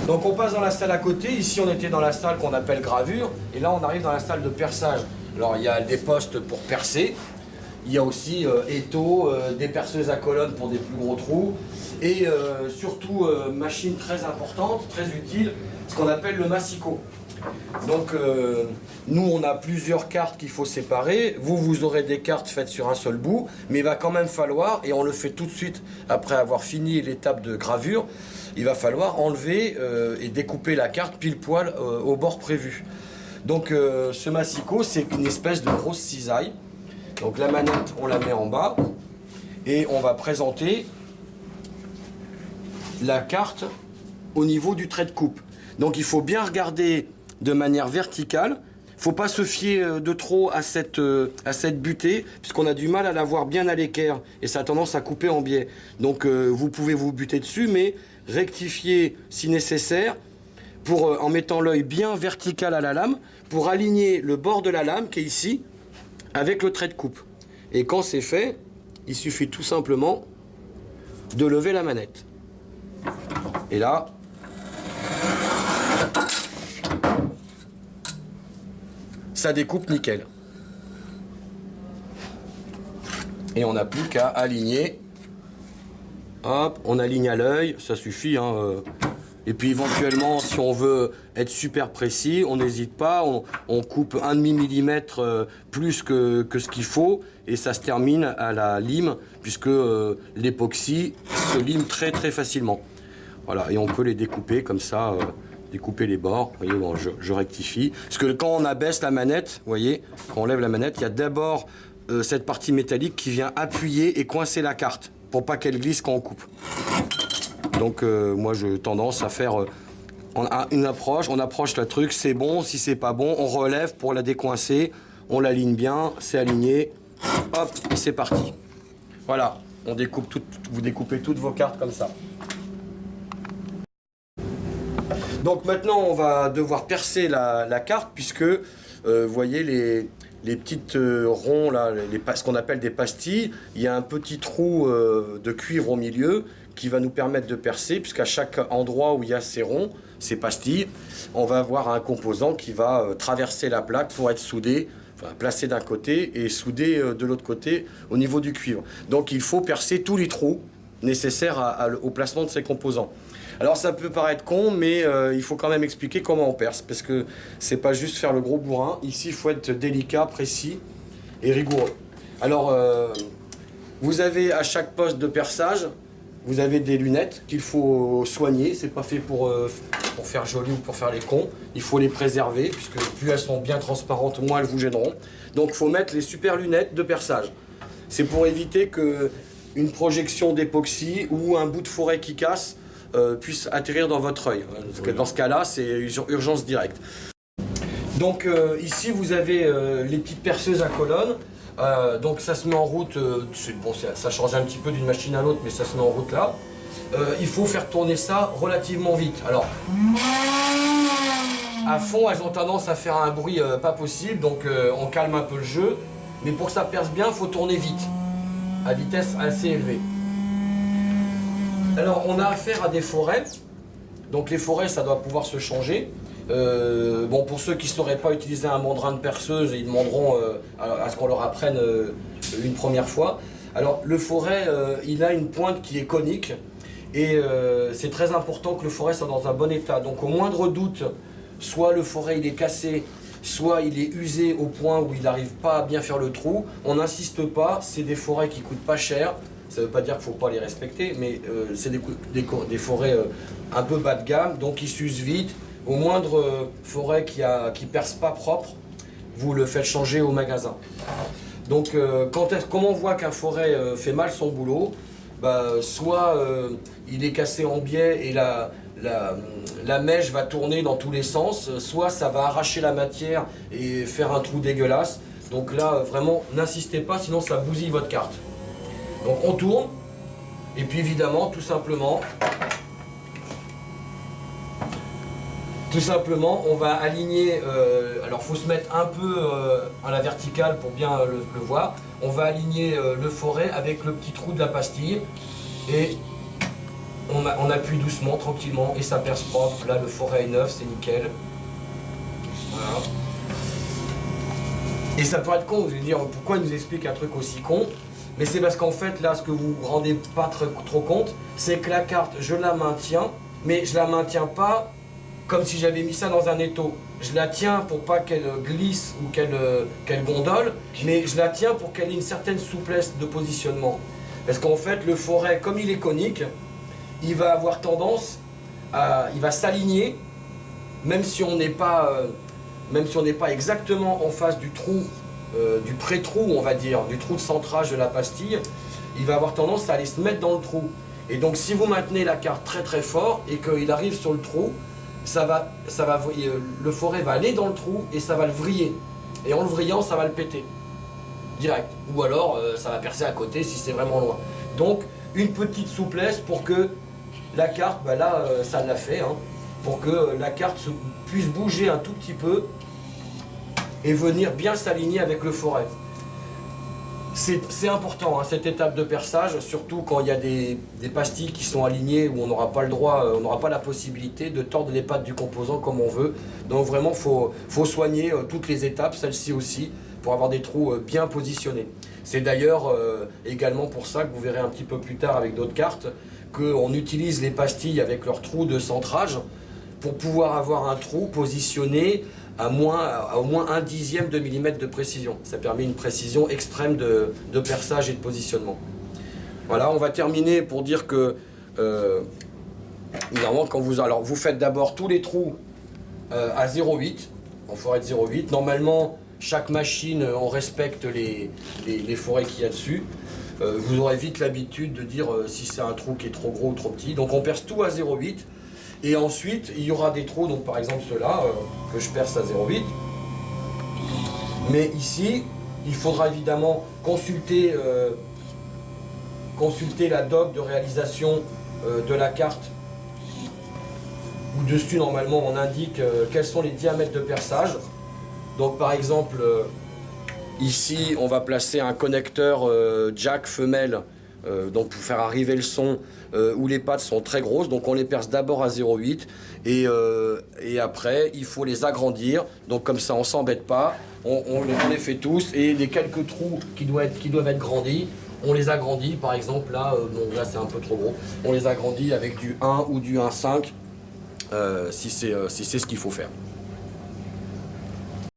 Donc on passe dans la salle à côté. Ici on était dans la salle qu'on appelle gravure. Et là on arrive dans la salle de perçage. Alors il y a des postes pour percer. Il y a aussi étau, des perceuses à colonne pour des plus gros trous. Et surtout machine très importante, très utile, ce qu'on appelle le massicot. Donc nous on a plusieurs cartes qu'il faut séparer. Vous aurez des cartes faites sur un seul bout. Mais il va quand même falloir, et on le fait tout de suite après avoir fini l'étape de gravure, il va falloir enlever et découper la carte pile poil au bord prévu. Donc ce massicot, c'est une espèce de grosse cisaille. Donc la manette, on la met en bas et on va présenter la carte au niveau du trait de coupe. Donc il faut bien regarder de manière verticale. Il ne faut pas se fier de trop à cette butée, puisqu'on a du mal à la voir bien à l'équerre et ça a tendance à couper en biais. Donc vous pouvez vous buter dessus, mais rectifier si nécessaire en mettant l'œil bien vertical à la lame pour aligner le bord de la lame qui est ici avec le trait de coupe. Et quand c'est fait, il suffit tout simplement de lever la manette. Et là, ça découpe nickel. Et on n'a plus qu'à aligner. Hop, on aligne à l'œil, ça suffit. Et puis éventuellement, si on veut être super précis, on n'hésite pas, on coupe 1,5 mm plus que ce qu'il faut et ça se termine à la lime puisque l'époxy se lime très très facilement. Voilà, et on peut les découper comme ça, découper les bords. Vous voyez, bon, je rectifie. Parce que quand on abaisse la manette, vous voyez, quand on lève la manette, il y a d'abord cette partie métallique qui vient appuyer et coincer la carte pour pas qu'elle glisse quand on coupe. Donc moi j'ai tendance à faire une approche, on approche le truc, c'est bon, si c'est pas bon, on relève pour la décoincer, on l'aligne bien, c'est aligné, hop, et c'est parti. Voilà, on découpe vous découpez toutes vos cartes comme ça. Donc maintenant on va devoir percer la carte puisque vous voyez les petites ronds là, ce qu'on appelle des pastilles, il y a un petit trou de cuivre au milieu qui va nous permettre de percer, puisqu'à chaque endroit où il y a ces ronds, ces pastilles, on va avoir un composant qui va traverser la plaque pour être soudé, enfin, placé d'un côté et soudé de l'autre côté au niveau du cuivre. Donc il faut percer tous les trous nécessaires au placement de ces composants. Alors ça peut paraître con, mais il faut quand même expliquer comment on perce, parce que c'est pas juste faire le gros bourrin. Ici, il faut être délicat, précis et rigoureux. Alors, vous avez à chaque poste de perçage, vous avez des lunettes qu'il faut soigner. C'est pas fait pour faire joli ou pour faire les cons. Il faut les préserver, puisque plus elles sont bien transparentes, moins elles vous gêneront. Donc il faut mettre les super lunettes de perçage. C'est pour éviter qu'une projection d'époxy ou un bout de forêt qui casse puisse atterrir dans votre œil. Parce que dans ce cas-là, c'est urgence directe. Donc ici, vous avez les petites perceuses à colonne. Donc ça se met en route, bon, ça change un petit peu d'une machine à l'autre, mais ça se met en route là. Il faut faire tourner ça relativement vite. Alors, à fond, elles ont tendance à faire un bruit pas possible, donc on calme un peu le jeu. Mais pour que ça perce bien, il faut tourner vite, à vitesse assez élevée. Alors, on a affaire à des forêts. Donc les forêts, ça doit pouvoir se changer. Bon, pour ceux qui ne sauraient pas utiliser un mandrin de perceuse, ils demanderont à ce qu'on leur apprenne une première fois. Alors le forêt, il a une pointe qui est conique et c'est très important que le forêt soit dans un bon état. Donc au moindre doute, soit le forêt il est cassé, soit il est usé au point où il n'arrive pas à bien faire le trou. On n'insiste pas, c'est des forêts qui coûtent pas cher. Ça ne veut pas dire qu'il ne faut pas les respecter, mais c'est des forêts un peu bas de gamme, donc ils s'usent vite. Au moindre forêt qui perce pas propre, vous le faites changer au magasin. Donc comment on voit qu'un forêt fait mal son boulot, soit il est cassé en biais et la mèche va tourner dans tous les sens, soit ça va arracher la matière et faire un trou dégueulasse. Donc là, vraiment, n'insistez pas, sinon ça bousille votre carte. Donc on tourne, et puis évidemment, tout simplement, on va aligner, alors il faut se mettre un peu à la verticale pour bien le voir. On va aligner le forêt avec le petit trou de la pastille et on appuie doucement, tranquillement, et ça perce propre. Là, le forêt est neuf, c'est nickel. Voilà. Et ça peut être con, vous allez dire, pourquoi il nous explique un truc aussi con? Mais c'est parce qu'en fait, là, ce que vous vous rendez pas trop compte, c'est que la carte, je la maintiens, mais je la maintiens pas comme si j'avais mis ça dans un étau. Je la tiens pour pas qu'elle glisse ou qu'elle gondole, mais je la tiens pour qu'elle ait une certaine souplesse de positionnement. Parce qu'en fait, le forêt, comme il est conique, il va avoir tendance à... il va s'aligner, même si on n'est pas exactement en face du trou, du pré-trou, on va dire, du trou de centrage de la pastille, il va avoir tendance à aller se mettre dans le trou. Et donc si vous maintenez la carte très très fort et qu'il arrive sur le trou, le forêt va aller dans le trou et ça va le vriller. Et en le vrillant, ça va le péter. Direct. Ou alors, ça va percer à côté si c'est vraiment loin. Donc, une petite souplesse pour que la carte, bah là, ça l'a fait, hein, pour que la carte puisse bouger un tout petit peu et venir bien s'aligner avec le forêt. C'est important, hein, cette étape de perçage, surtout quand il y a des pastilles qui sont alignées où on n'aura pas le droit, on n'aura pas la possibilité de tordre les pattes du composant comme on veut. Donc vraiment, faut soigner toutes les étapes, celle-ci aussi, pour avoir des trous bien positionnés. C'est d'ailleurs également pour ça que vous verrez un petit peu plus tard avec d'autres cartes, qu'on utilise les pastilles avec leurs trous de centrage pour pouvoir avoir un trou positionné à au moins 1/10 de millimètre de précision. Ça permet une précision extrême de perçage et de positionnement. Voilà, on va terminer pour dire que évidemment, quand vous faites d'abord tous les trous à 0,8, en forêt de 0,8. Normalement, chaque machine, on respecte les forêts qu'il y a dessus. Vous aurez vite l'habitude de dire si c'est un trou qui est trop gros ou trop petit. Donc on perce tout à 0,8. Et ensuite, il y aura des trous, donc par exemple ceux-là, que je perce à 0,8. Mais ici, il faudra évidemment consulter la doc de réalisation de la carte, où dessus, normalement, on indique quels sont les diamètres de perçage. Donc par exemple, ici, on va placer un connecteur jack femelle, donc pour faire arriver le son, où les pattes sont très grosses, donc on les perce d'abord à 0,8 et après il faut les agrandir, donc comme ça on s'embête pas, on les fait tous, et les quelques trous qui doivent être grandis, on les agrandit. Par exemple là, bon, là c'est un peu trop gros, on les agrandit avec du 1 ou du 1,5 si c'est ce qu'il faut faire.